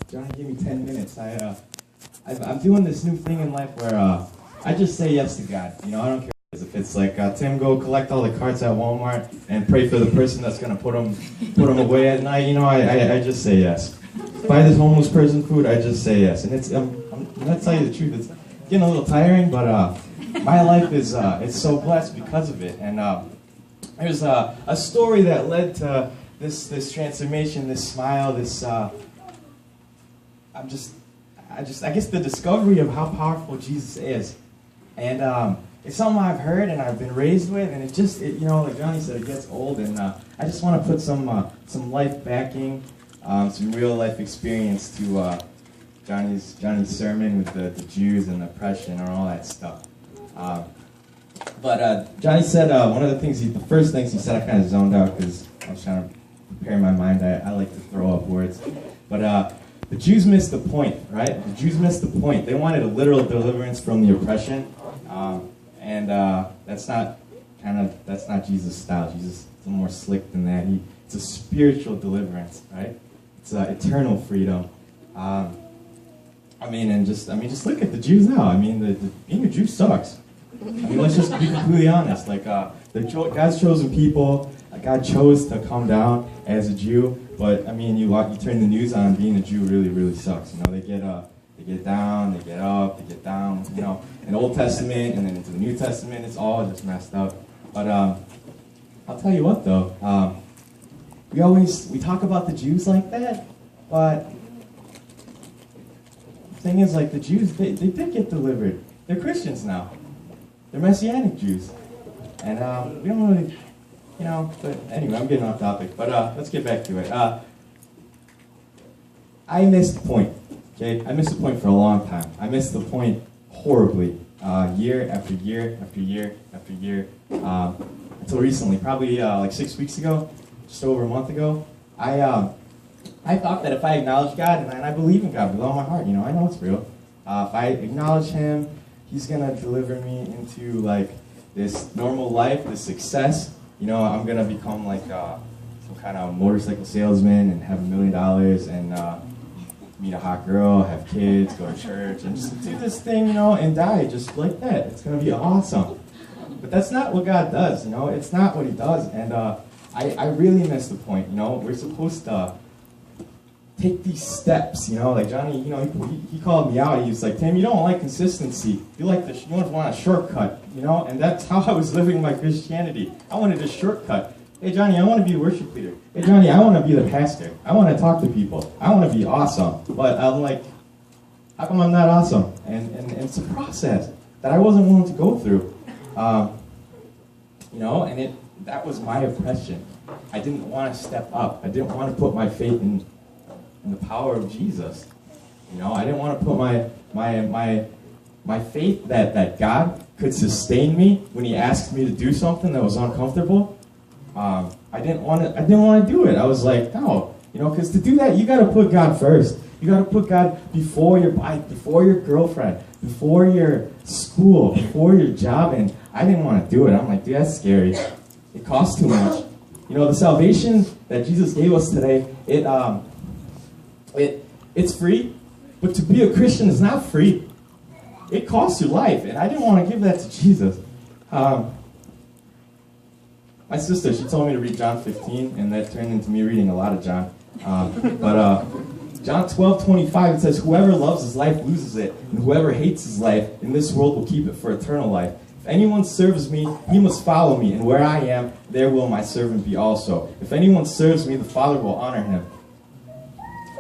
Johnny, give me 10 minutes. I'm doing this new thing in life where I just say yes to God. You know, I don't care if it's like, Tim, go collect all the carts at Walmart and pray for the person that's going to put them away at night. You know, I just say yes. Buy this homeless person food, I just say yes. And I'm going to tell you the truth, it's getting a little tiring, but my life is it's so blessed because of it. And there's a story that led to this transformation, this smile, this... I guess the discovery of how powerful Jesus is. And it's something I've heard and I've been raised with, and you know, like Johnny said, it gets old, and I just want to put some life backing, some real life experience to Johnny's sermon with the Jews and the oppression and all that stuff. But Johnny said one of the first things he said, I kind of zoned out because I was trying to prepare my mind. I like to throw up words. But the Jews missed the point, right? The Jews missed the point. They wanted a literal deliverance from the oppression, and that's not Jesus' style. Jesus is a little more slick than that. It's a spiritual deliverance, right? It's eternal freedom. Just look at the Jews now. I mean, being a Jew sucks. I mean, let's just be completely honest. Like, God's chosen people. God chose to come down as a Jew, but I mean, you turn the news on, being a Jew really, really sucks. You know, they get down, they get up, they get down. You know, in the Old Testament and then into the New Testament, it's all just messed up. But I'll tell you what, though, we talk about the Jews like that, but the thing is, like, the Jews, they did get delivered. They're Christians now. They're Messianic Jews, and we don't really. You know, but anyway, I'm getting off topic. But let's get back to it. I missed the point. Okay, I missed the point for a long time. I missed the point horribly, year after year after year after year, until recently, probably like 6 weeks ago, just over a month ago. I thought that if I acknowledge God, and I believe in God with all my heart, you know, I know it's real. If I acknowledge Him, He's gonna deliver me into like this normal life, this success. You know, I'm going to become like some kind of motorcycle salesman and have $1 million and meet a hot girl, have kids, go to church, and just do this thing, you know, and die just like that. It's going to be awesome. But that's not what God does, you know. It's not what He does. And I really miss the point, you know. We're supposed to take these steps, you know. Like Johnny, you know, he called me out. He was like, Tim, you don't like consistency. You want a shortcut, you know. And that's how I was living my Christianity. I wanted a shortcut. Hey, Johnny, I want to be a worship leader. Hey, Johnny, I want to be the pastor. I want to talk to people. I want to be awesome. But I'm like, how come I'm not awesome? And it's a process that I wasn't willing to go through. You know, and that was my oppression. I didn't want to step up. I didn't want to put my faith in the power of Jesus. You know, I didn't want to put my faith that God could sustain me when He asked me to do something that was uncomfortable. I didn't want to do it. I was like, no, you know, because to do that, you got to put God first. You got to put God before your bike, before your girlfriend, before your school, before your job. And I didn't want to do it. I'm like, dude, that's scary. It costs too much. You know, the salvation that Jesus gave us today, it's free, but to be a Christian is not free. It costs your life, and I didn't want to give that to Jesus. My sister, she told me to read John 15, and that turned into me reading a lot of John. But John 12:25, it says, whoever loves his life loses it, and whoever hates his life in this world will keep it for eternal life. If anyone serves me, he must follow me, and where I am, there will my servant be also. If anyone serves me, the Father will honor him.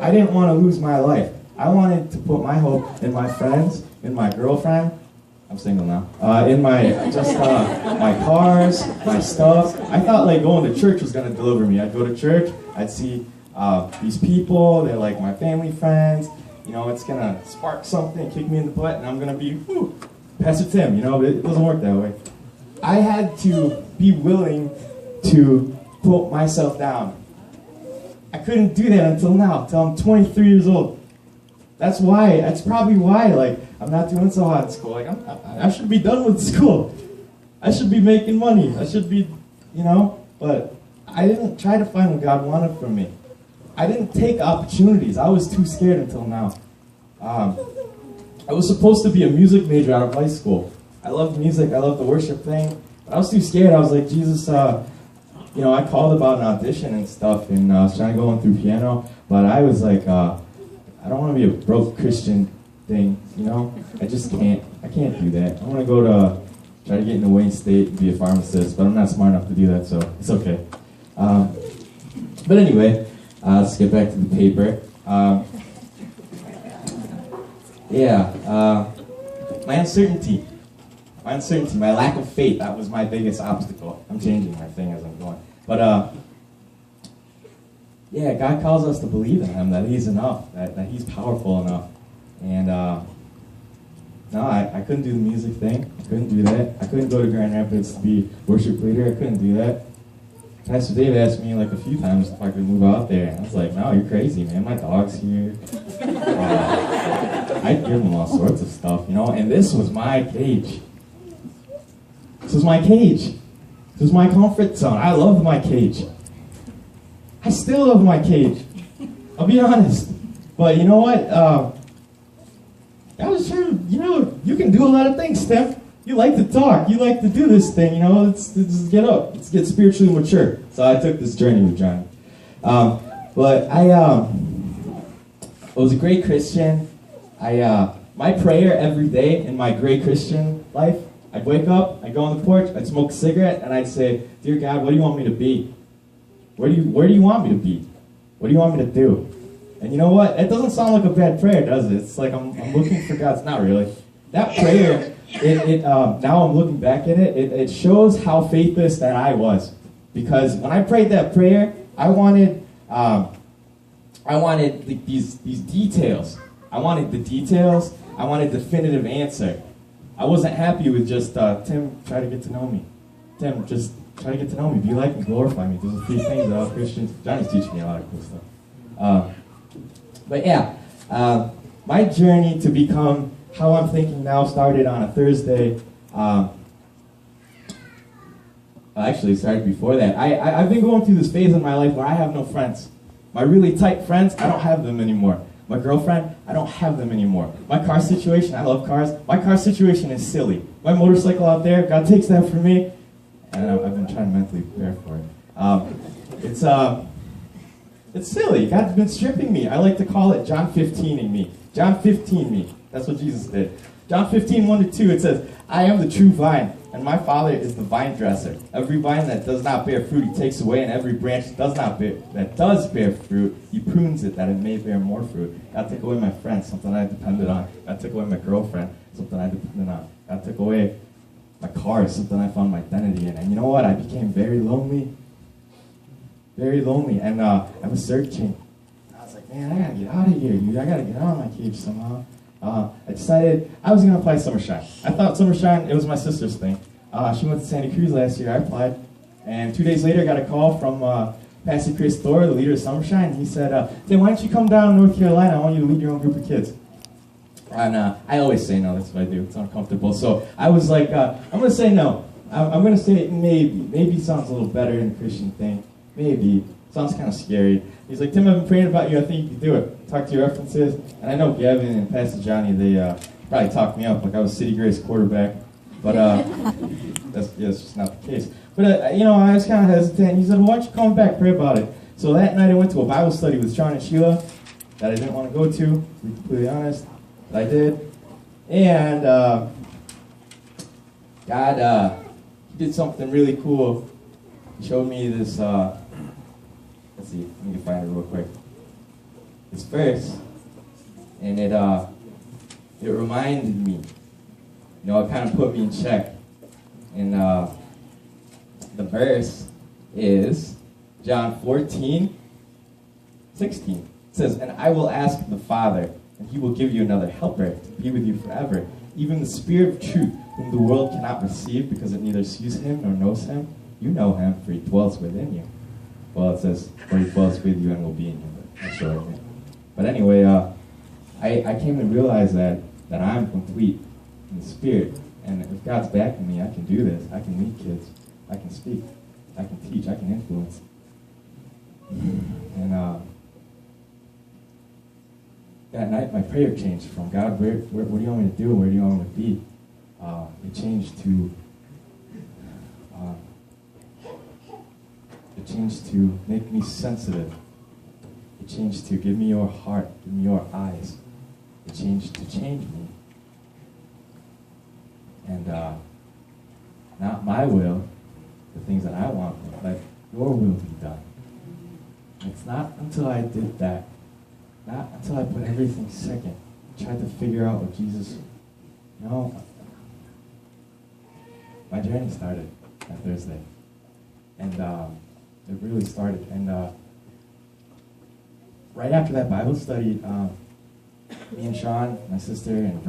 I didn't want to lose my life. I wanted to put my hope in my friends, in my girlfriend. I'm single now. In my cars, my stuff. I thought like going to church was gonna deliver me. I'd go to church. I'd see these people. They're like my family friends. You know, it's gonna spark something, kick me in the butt, and I'm gonna be Pastor Tim. You know, but it doesn't work that way. I had to be willing to put myself down. I couldn't do that until now, until I'm 23 years old. That's probably why, like, I'm not doing so hot in school. Like, I should be done with school. I should be making money. I should be, you know, but I didn't try to find what God wanted from me. I didn't take opportunities. I was too scared until now. I was supposed to be a music major out of high school. I loved music. I loved the worship thing. But I was too scared. I was like, Jesus, you know, I called about an audition and stuff, and I was trying to go in through piano. But I was like, I don't want to be a broke Christian thing, you know? I just can't. I can't do that. I want to go to, try to get into Wayne State and be a pharmacist, but I'm not smart enough to do that, so it's okay. But anyway, let's get back to the paper. My uncertainty, my lack of faith, that was my biggest obstacle. I'm changing my thing as I'm going. But, yeah, God calls us to believe in Him, that He's enough, that He's powerful enough. And, no, I couldn't do the music thing. I couldn't do that. I couldn't go to Grand Rapids to be worship leader. I couldn't do that. Pastor Dave asked me like a few times if I could move out there. And I was like, no, you're crazy, man. My dog's here. I'd give him all sorts of stuff, you know. And this was my cage. This was my cage. This was my comfort zone. I loved my cage. I still love my cage. I'll be honest. But you know what? I was trying to, you know, you can do a lot of things, Steph. You like to talk. You like to do this thing, you know. Let's get up. Let's get spiritually mature. So I took this journey with Johnny. But I was a great Christian. My prayer every day in my great Christian life, I'd wake up, I'd go on the porch, I'd smoke a cigarette, and I'd say, Dear God, what do you want me to be? Where do you want me to be? What do you want me to do? And you know what? It doesn't sound like a bad prayer, does it? It's like I'm looking for God's. Not really. That prayer, now I'm looking back at it, it shows how faithless that I was. Because when I prayed that prayer, I wanted these details. I wanted the details. I wanted definitive answer. I wasn't happy with just, Tim, try to get to know me. Tim, just try to get to know me. Be like me, glorify me. There's a few things that all Christians, Johnny's teaching me a lot of cool stuff. But yeah, my journey to become how I'm thinking now started on a Thursday. Actually, it started before that. I've been going through this phase in my life where I have no friends. My really tight friends, I don't have them anymore. My girlfriend, I don't have them anymore. My car situation, I love cars. My car situation is silly. My motorcycle out there, God takes that from me, and I've been trying to mentally prepare for it. It's silly. God's been stripping me. I like to call it John 15ing me. John 15 me. That's what Jesus did. John 15, 1-2, it says, I am the true vine, and my Father is the vine dresser. Every vine that does not bear fruit, He takes away, and every branch that does bear fruit, He prunes it that it may bear more fruit. God took away my friends, something I depended on. God took away my girlfriend, something I depended on. God took away my car, something I found my identity in. And you know what? I became very lonely. Very lonely. And I was searching. I was like, man, I gotta get out of here, dude. I gotta get out of my cage somehow. I decided I was going to apply SummerShine. I thought SummerShine, it was my sister's thing. She went to Santa Cruz last year. I applied. And 2 days later, I got a call from Pastor Chris Thor, the leader of SummerShine. He said, Tim, why don't you come down to North Carolina? I want you to lead your own group of kids. And I always say no. That's what I do. It's uncomfortable. So I was like, I'm going to say no. I'm going to say maybe. Maybe sounds a little better in the Christian thing. Maybe. Sounds kind of scary. He's like, Tim, I've been praying about you. I think you can do it. Talk to your references. And I know Gavin and Pastor Johnny, they probably talked me up like I was City Grace quarterback. But that's just not the case. But, you know, I was kind of hesitant. He said, why don't you come back, pray about it. So that night I went to a Bible study with Sean and Sheila that I didn't want to go to, to be completely honest. But I did. And God did something really cool. He showed me this... let's see, let me find it real quick. This verse, and it reminded me, you know, it kind of put me in check. And the verse is John 14, 16. It says, and I will ask the Father, and He will give you another helper to be with you forever, even the Spirit of truth, whom the world cannot receive because it neither sees Him nor knows Him. You know Him, for He dwells within you. Well, it says, for He dwells with you and will be in you. But I'm sure. But anyway, I came to realize that I'm complete in the Spirit. And if God's backing me, I can do this. I can lead kids. I can speak. I can teach. I can influence. And that night my prayer changed from God, what do you want me to do? Where do you want me to be? It changed to make me sensitive. It changed to give me your heart, give me your eyes. It changed to change me. And not my will, the things that I want, but your will be done. It's not until I did that, not until I put everything second, tried to figure out what Jesus, my journey started that Thursday. And it really started. And right after that Bible study, me and Sean, my sister, and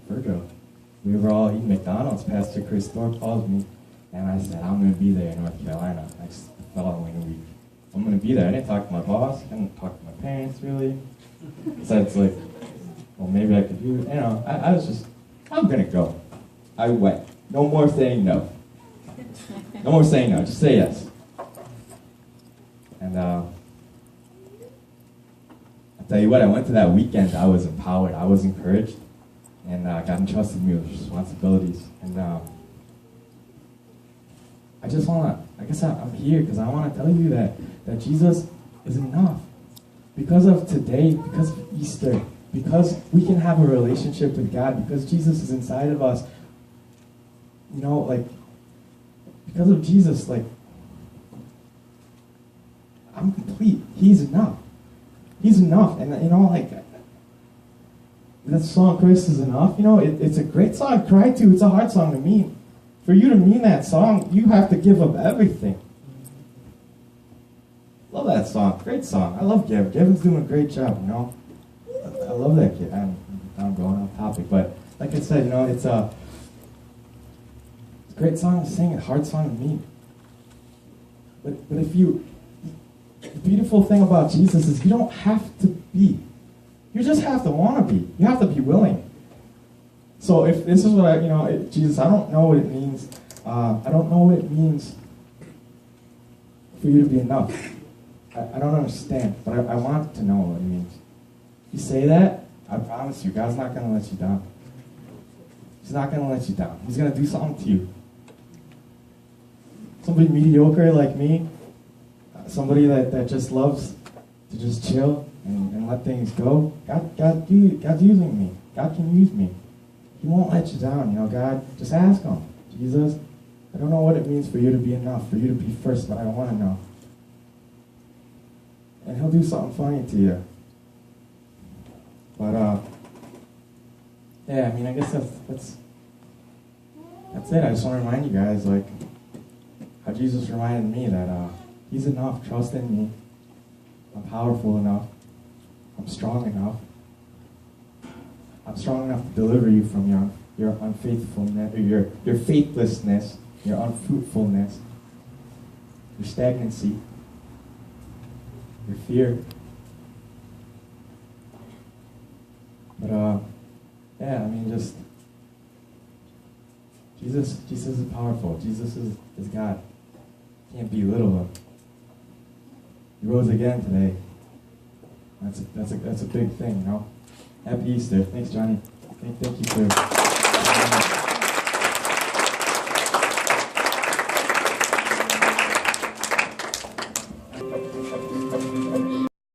Virgo, we were all eating McDonald's. Pastor Chris Thorpe called me, and I said, I'm going to be there in North Carolina next the following week. I'm going to be there. I didn't talk to my boss. I didn't talk to my parents, really. So it's like, well, maybe I could do it. I was just, I'm going to go. I went. No more saying no. No more saying no. Just say yes. And I'll tell you what, I went to that weekend. I was empowered. I was encouraged. And God entrusted me with responsibilities. And I just want to, I guess I'm here because I want to tell you that Jesus is enough. Because of today, because of Easter, because we can have a relationship with God, because Jesus is inside of us, because of Jesus, I'm complete. He's enough. He's enough. And, that song, Christ is Enough, it's a great song to cry to. It's a hard song to mean. For you to mean that song, you have to give up everything. Love that song. Great song. I love Gavin. Gavin's doing a great job, I love that kid. I'm going off topic, but like I said, it's a great song to sing, a hard song to mean. But the beautiful thing about Jesus is you don't have to be. You just have to want to be. You have to be willing. So if this is what Jesus, I don't know what it means. I don't know what it means for you to be enough. I don't understand, but I want to know what it means. You say that, I promise you, God's not going to let you down. He's not going to let you down. He's going to do something to you. Somebody mediocre like me, somebody that just loves to just chill and let things go. God's using me. God can use me. He won't let you down. God, just ask him. Jesus, I don't know what it means for you to be enough, for you to be first, but I want to know. And he'll do something funny to you. But, I guess that's it. I just want to remind you guys, how Jesus reminded me that he's enough. Trust in me. I'm powerful enough. I'm strong enough. I'm strong enough to deliver you from your unfaithfulness, or your faithlessness, your unfruitfulness, your stagnancy, your fear. But just Jesus is powerful. Jesus is God. Can't belittle him. He rose again today. That's a big thing, Happy Easter. Thanks, Johnny. Thank you for